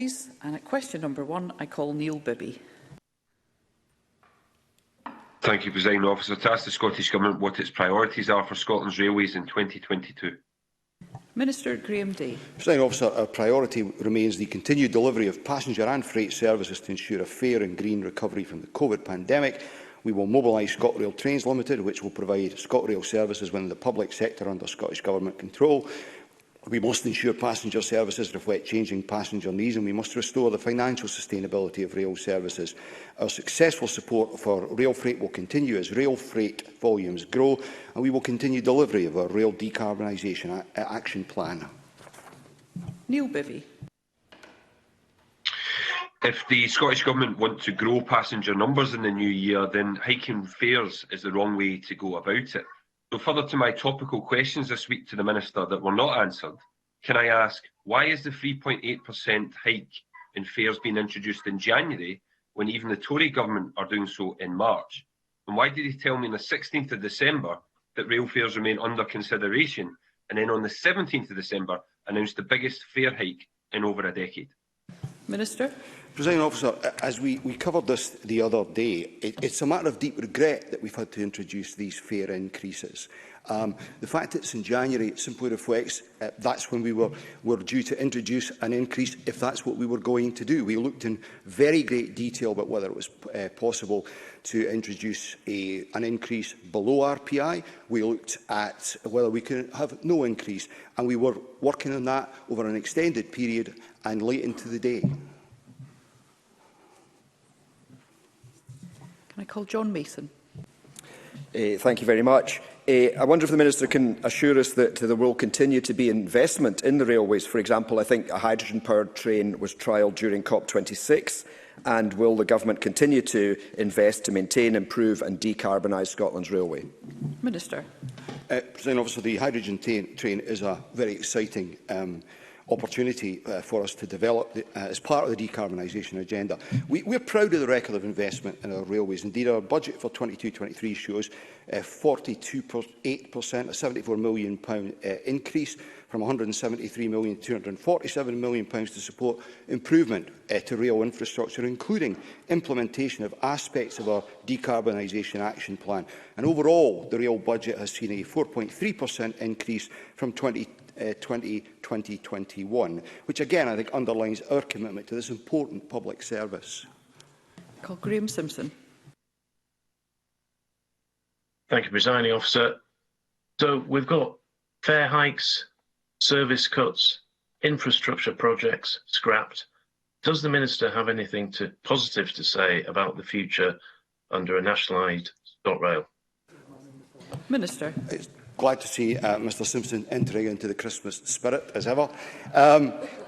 And at question number 1, I call Neil Bibby. Thank you, Presiding Officer. To ask the Scottish Government what its priorities are for Scotland's railways in 2022. Minister Graham Day. Presiding Officer, our priority remains the continued delivery of passenger and freight services to ensure a fair and green recovery from the COVID pandemic. We will mobilise ScotRail Trains Limited, which will provide ScotRail services within the public sector under Scottish Government control. We must ensure passenger services reflect changing passenger needs, and we must restore the financial sustainability of rail services. Our successful support for rail freight will continue as rail freight volumes grow, and we will continue delivery of our rail decarbonisation action plan. Neil Bibby. If the Scottish Government want to grow passenger numbers in the new year, then hiking fares is the wrong way to go about it. So further to my topical questions this week to the Minister that were not answered, can I ask, why is the 3.8% hike in fares being introduced in January when even the Tory government are doing so in March? And why did he tell me on the 16th of December that rail fares remain under consideration, and then on the 17th of December announced the biggest fare hike in over a decade? Minister. Presiding Officer, as we covered this the other day, it's a matter of deep regret that we've had to introduce these fare increases. The fact it's in January simply reflects that's when we were due to introduce an increase, if that's what we were going to do. We looked in very great detail about whether it was possible to introduce an increase below RPI. We looked at whether we could have no increase, and we were working on that over an extended period and late into the day. Can I call John Mason? Thank you very much. I wonder if the Minister can assure us that there will continue to be investment in the railways. For example, I think a hydrogen-powered train was trialled during COP26. And will the Government continue to invest to maintain, improve and decarbonise Scotland's railway? Minister. Presiding Officer, the hydrogen train is a very exciting opportunity for us to develop as part of the decarbonisation agenda. We're proud of the record of investment in our railways. Indeed, our budget for 22-23 shows 42.8%, a £74 million increase from £173 million to £247 million to support improvement to rail infrastructure, including implementation of aspects of our decarbonisation action plan. And overall, the rail budget has seen a 4.3% increase from 2020-2021, which again I think underlines our commitment to this important public service. Call Graham Simpson. Thank you, Presiding Officer. So we've got fare hikes, service cuts, infrastructure projects scrapped. Does the Minister have anything positive to say about the future under a nationalised ScotRail? Minister. Glad to see Mr Simpson entering into the Christmas spirit, as ever.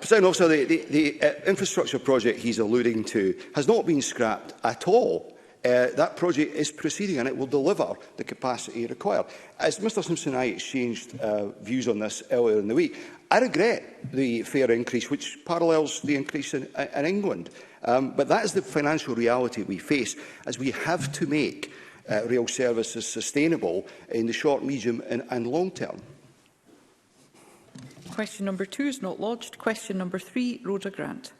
Presiding Officer, the infrastructure project he's alluding to has not been scrapped at all. That project is proceeding and it will deliver the capacity required. As Mr Simpson and I exchanged views on this earlier in the week, I regret the fare increase, which parallels the increase in England. But that is the financial reality we face, as we have to make rail services sustainable in the short, medium and long term. Question number 2 is not lodged. Question number 3, Rhoda Grant.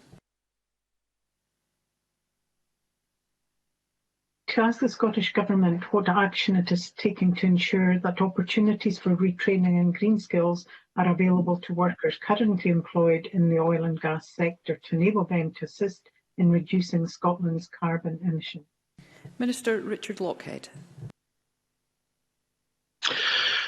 To ask the Scottish Government what action it is taking to ensure that opportunities for retraining in green skills are available to workers currently employed in the oil and gas sector to enable them to assist in reducing Scotland's carbon emissions. Minister Richard Lockhart.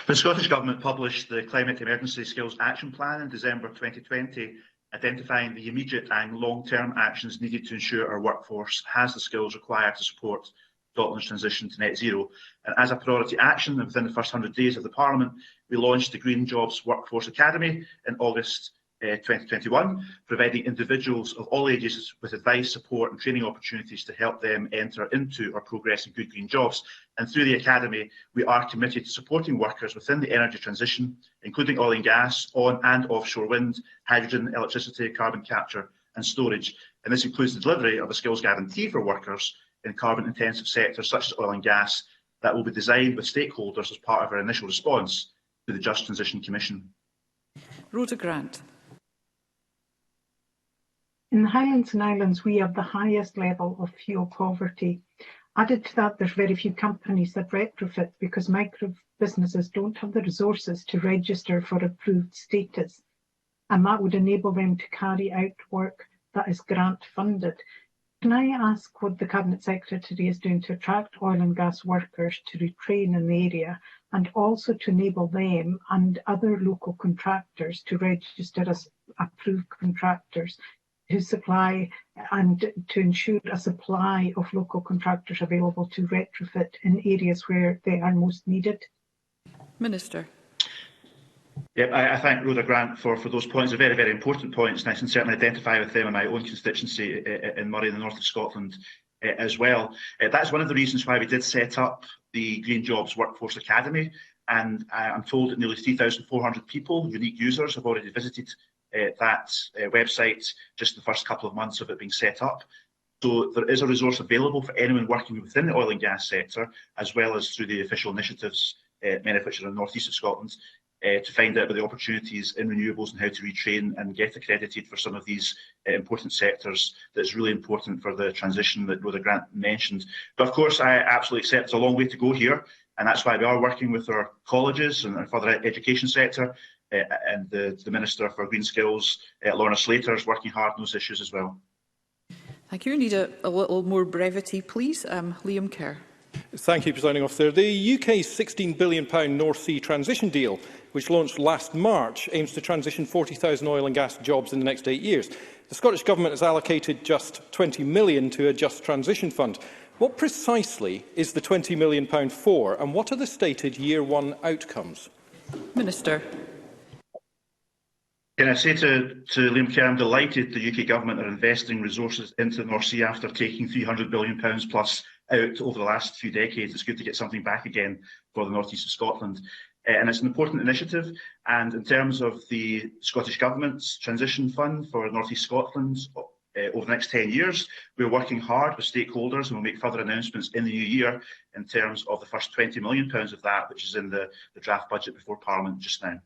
The Scottish Government published the Climate Emergency Skills Action Plan in December 2020, identifying the immediate and long-term actions needed to ensure our workforce has the skills required to support Scotland's transition to net zero. And as a priority action, within the first 100 days of the Parliament, we launched the Green Jobs Workforce Academy in August 2021, providing individuals of all ages with advice, support and training opportunities to help them enter into or progress in good green jobs. And through the Academy, we are committed to supporting workers within the energy transition, including oil and gas, on and offshore wind, hydrogen, electricity, carbon capture and storage. And this includes the delivery of a skills guarantee for workers in carbon-intensive sectors such as oil and gas that will be designed with stakeholders as part of our initial response to the Just Transition Commission. Rhoda Grant. In the Highlands and Islands, we have the highest level of fuel poverty. Added to that, there's very few companies that retrofit because micro businesses don't have the resources to register for approved status, and that would enable them to carry out work that is grant funded. Can I ask what the Cabinet Secretary is doing to attract oil and gas workers to retrain in the area, and also to enable them and other local contractors to register as approved contractors who supply, and to ensure a supply of local contractors available to retrofit in areas where they are most needed? Minister. Yep, I thank Rhoda Grant for those points. They're very, very important points, and I can certainly identify with them in my own constituency in Moray, in the north of Scotland as well. That's one of the reasons why we did set up the Green Jobs Workforce Academy, and I'm told that nearly 3,400 people, unique users, have already visited that website just the first couple of months of it being set up. So there is a resource available for anyone working within the oil and gas sector, as well as through the official initiatives, many of which are in the north east of Scotland, to find out about the opportunities in renewables and how to retrain and get accredited for some of these important sectors that's really important for the transition that Rhoda Grant mentioned. But of course, I absolutely accept it's a long way to go here, and that's why we are working with our colleges and our further education sector, and the Minister for Green Skills, Lorna Slater, is working hard on those issues as well. Thank you. I need a little more brevity, please. Liam Kerr. Thank you, Presiding Officer. The UK's £16 billion North Sea transition deal, which launched last March, aims to transition 40,000 oil and gas jobs in the next 8 years. The Scottish Government has allocated just £20 million to a Just Transition Fund. What precisely is the £20 million for, and what are the stated year one outcomes? Minister. Can I say to Liam Kerr, I'm delighted the UK Government are investing resources into the North Sea after taking £300 billion plus out over the last few decades. It's good to get something back again for the north east of Scotland. And it's an important initiative. And in terms of the Scottish Government's transition fund for North East Scotland over the next 10 years, we're working hard with stakeholders, and we'll make further announcements in the new year in terms of the first £20 million of that, which is in the draft budget before Parliament just now.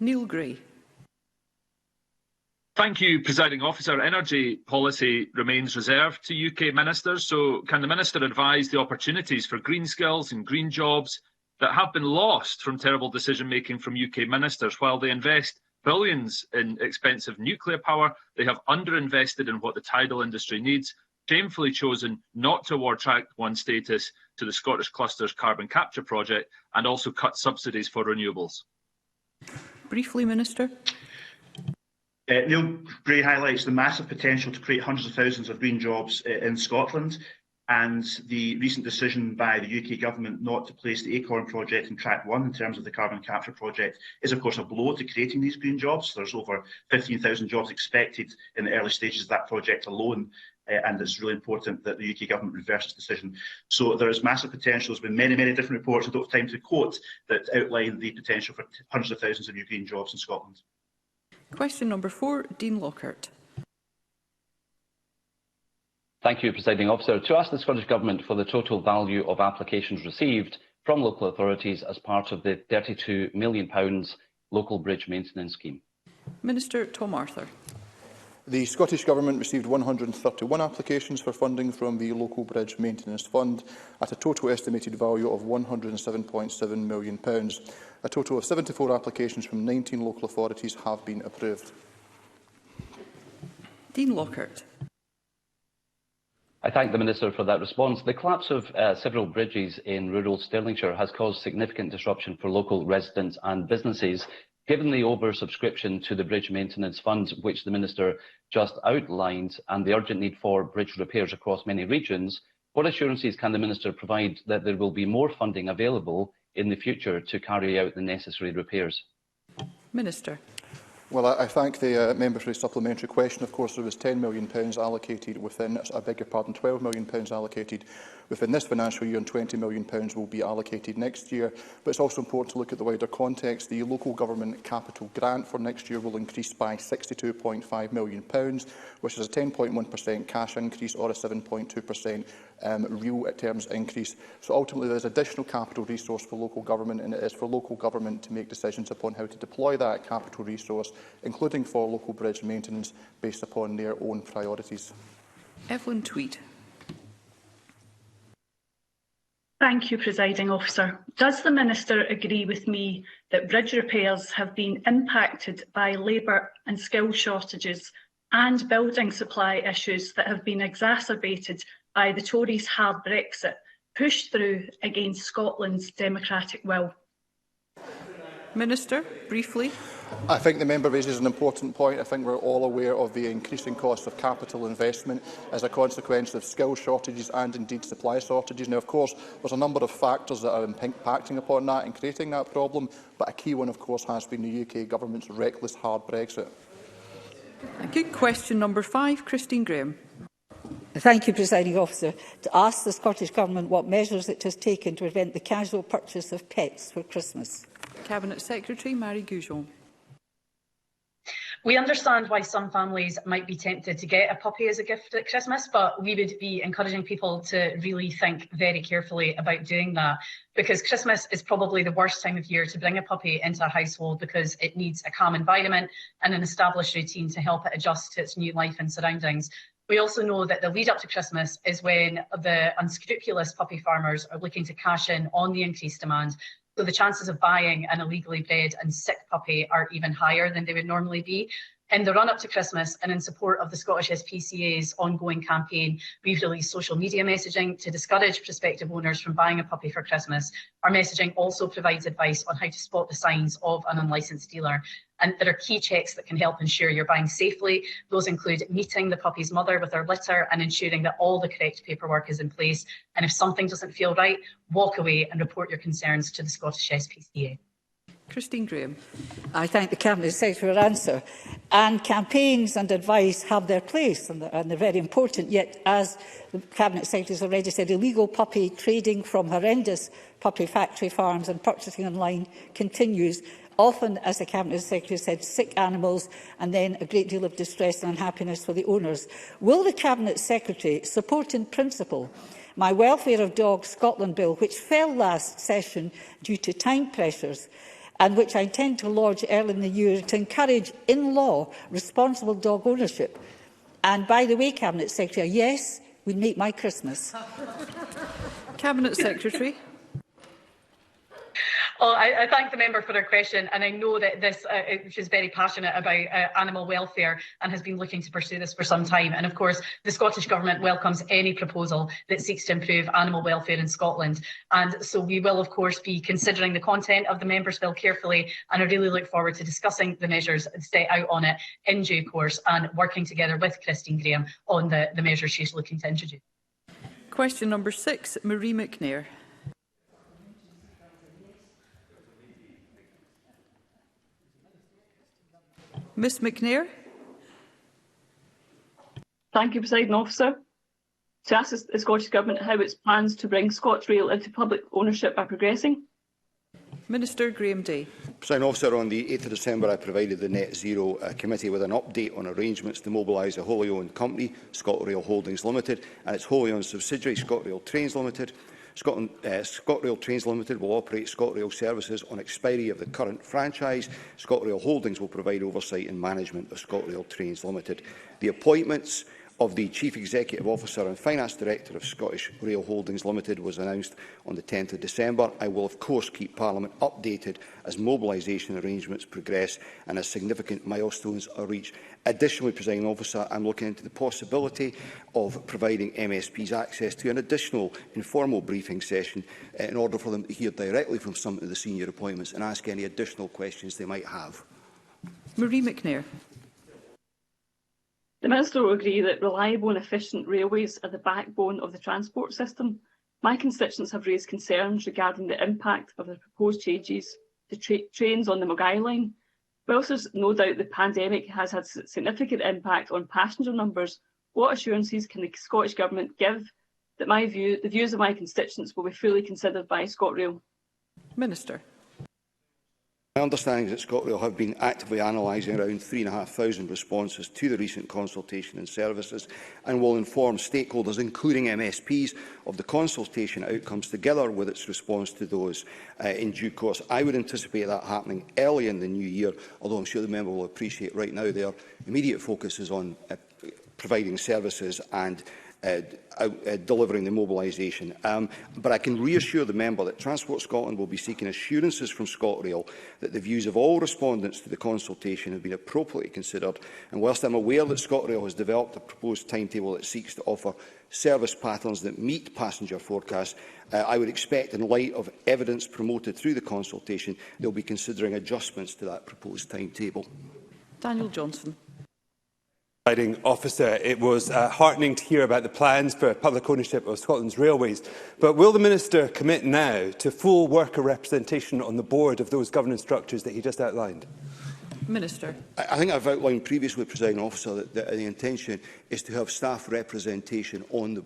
Neil Gray. Thank you, Presiding Officer. Energy policy remains reserved to UK ministers, so can the Minister advise the opportunities for green skills and green jobs that have been lost from terrible decision-making from UK ministers? While they invest billions in expensive nuclear power, they have underinvested in what the tidal industry needs, shamefully chosen not to award Track 1 status to the Scottish Cluster's carbon capture project, and also cut subsidies for renewables. Briefly, Minister. Neil Gray highlights the massive potential to create hundreds of thousands of green jobs in Scotland, and the recent decision by the UK Government not to place the Acorn project in Track 1 in terms of the carbon capture project is of course a blow to creating these green jobs. There's over 15,000 jobs expected in the early stages of that project alone, and it's really important that the UK Government reverse its decision. So there is massive potential. There's been many, many different reports, I don't have time to quote, that outline the potential for hundreds of thousands of new green jobs in Scotland. Question number 4, Dean Lockhart. Thank you, Presiding Officer. To ask the Scottish Government for the total value of applications received from local authorities as part of the £32 million local bridge maintenance scheme. Minister Tom Arthur. The Scottish Government received 131 applications for funding from the Local Bridge Maintenance Fund at a total estimated value of £107.7 million. A total of 74 applications from 19 local authorities have been approved. Dean Lockhart. I thank the Minister for that response. The collapse of several bridges in rural Stirlingshire has caused significant disruption for local residents and businesses. Given the oversubscription to the Bridge Maintenance Fund, which the Minister just outlined, and the urgent need for bridge repairs across many regions, what assurances can the Minister provide that there will be more funding available in the future to carry out the necessary repairs? Minister. Well, I thank the member for his supplementary question. Of course, there was £10 million allocated within, I beg your pardon, £12 million allocated within this financial year, and £20 million will be allocated next year. But it's also important to look at the wider context. The local government capital grant for next year will increase by £62.5 million, which is a 10.1% cash increase or a 7.2% real terms increase. So ultimately there is additional capital resource for local government, and it is for local government to make decisions upon how to deploy that capital resource including for local bridge maintenance, based upon their own priorities. Evelyn Tweed. Thank you, Presiding Officer. Does the Minister agree with me that bridge repairs have been impacted by labour and skill shortages and building supply issues that have been exacerbated by the Tories' hard Brexit, pushed through against Scotland's democratic will? Minister, briefly. I think the member raises an important point. I think we're all aware of the increasing cost of capital investment as a consequence of skill shortages and indeed supply shortages. Now, of course, there's a number of factors that are impacting upon that and creating that problem, but a key one, of course, has been the UK Government's reckless hard Brexit. Thank you. Question number 5, Christine Graham. Thank you, Presiding Officer. To ask the Scottish Government what measures it has taken to prevent the casual purchase of pets for Christmas. Cabinet Secretary Marie Goujon. We understand why some families might be tempted to get a puppy as a gift at Christmas, but we would be encouraging people to really think very carefully about doing that, because Christmas is probably the worst time of year to bring a puppy into a household, because it needs a calm environment and an established routine to help it adjust to its new life and surroundings. We also know that the lead up to Christmas is when the unscrupulous puppy farmers are looking to cash in on the increased demand. So the chances of buying an illegally bred and sick puppy are even higher than they would normally be. In the run-up to Christmas and in support of the Scottish SPCA's ongoing campaign, we've released social media messaging to discourage prospective owners from buying a puppy for Christmas. Our messaging also provides advice on how to spot the signs of an unlicensed dealer. And there are key checks that can help ensure you're buying safely. Those include meeting the puppy's mother with her litter and ensuring that all the correct paperwork is in place. And if something doesn't feel right, walk away and report your concerns to the Scottish SPCA. Christine Graham. I thank the Cabinet Secretary for her answer. And campaigns and advice have their place, and they're very important. Yet, as the Cabinet Secretary has already said, illegal puppy trading from horrendous puppy factory farms and purchasing online continues. Often, as the Cabinet Secretary said, sick animals and then a great deal of distress and unhappiness for the owners. Will the Cabinet Secretary support in principle my Welfare of Dogs Scotland Bill, which fell last session due to time pressures, and which I intend to lodge early in the year to encourage, in law, responsible dog ownership? And by the way, Cabinet Secretary, yes, we'd make my Christmas. Cabinet Secretary. Well, I thank the member for her question, and I know that she's very passionate about animal welfare and has been looking to pursue this for some time. And of course, the Scottish Government welcomes any proposal that seeks to improve animal welfare in Scotland. And so we will, of course, be considering the content of the member's bill carefully, and I really look forward to discussing the measures set out on it in due course and working together with Christine Graham on the measures she's looking to introduce. Question number 6, Marie McNair. Ms McNair. Thank you, Presiding Officer. To ask the Scottish Government how its plans to bring ScotRail into public ownership are progressing. Minister Graham Day. Presiding Officer, on the 8th of December, I provided the Net Zero Committee with an update on arrangements to mobilise a wholly owned company, ScotRail Holdings Limited, and its wholly owned subsidiary, ScotRail Trains Limited. ScotRail Trains Limited will operate ScotRail services on expiry of the current franchise. ScotRail Holdings will provide oversight and management of ScotRail Trains Limited. The appointments of the Chief Executive Officer and Finance Director of Scottish Rail Holdings Limited was announced on the 10th of December. I will, of course, keep Parliament updated as mobilisation arrangements progress and as significant milestones are reached. Additionally, Presiding Officer, I am looking into the possibility of providing MSPs access to an additional informal briefing session in order for them to hear directly from some of the senior appointments and ask any additional questions they might have. Marie McNair. The Minister will agree that reliable and efficient railways are the backbone of the transport system. My constituents have raised concerns regarding the impact of the proposed changes to trains on the Milngavie line. Whilst there's no doubt the pandemic has had significant impact on passenger numbers, what assurances can the Scottish Government give that the views of my constituents will be fully considered by ScotRail? Minister. My understanding is that ScotRail have been actively analysing around 3,500 responses to the recent consultation and services and will inform stakeholders, including MSPs, of the consultation outcomes together with its response to those in due course. I would anticipate that happening early in the new year, although I'm sure the member will appreciate right now their immediate focus is on providing services and delivering the mobilisation. But I can reassure the member that Transport Scotland will be seeking assurances from ScotRail that the views of all respondents to the consultation have been appropriately considered. And whilst I am aware that ScotRail has developed a proposed timetable that seeks to offer service patterns that meet passenger forecasts, I would expect, in light of evidence promoted through the consultation, they will be considering adjustments to that proposed timetable. Daniel Johnson. Presiding Officer, it was heartening to hear about the plans for public ownership of Scotland's railways. But will the Minister commit now to full worker representation on the board of those governance structures that he just outlined? Minister. I think I've outlined previously, Presiding Officer, that the intention is to have staff representation on